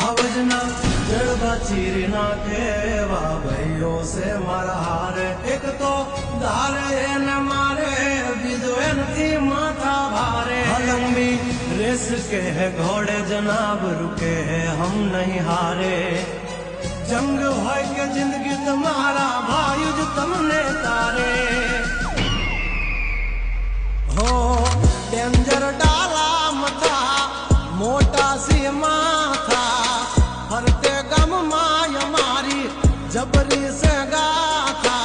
आवजना जड़बा चीरी नाखे वा भाइयों से मारा हारे। एक तो धारे न मारे बीजो थी माथा भारे। लंबी रेस के है घोड़े जनाब रुके है हम नहीं हारे। जंग होय के जिंदगी तुम्हारा भाई जो तुमने तारे हो। डेंजर डाला मथा मोटा सी माथा फरते गम माय मारी जबरी से गाथा।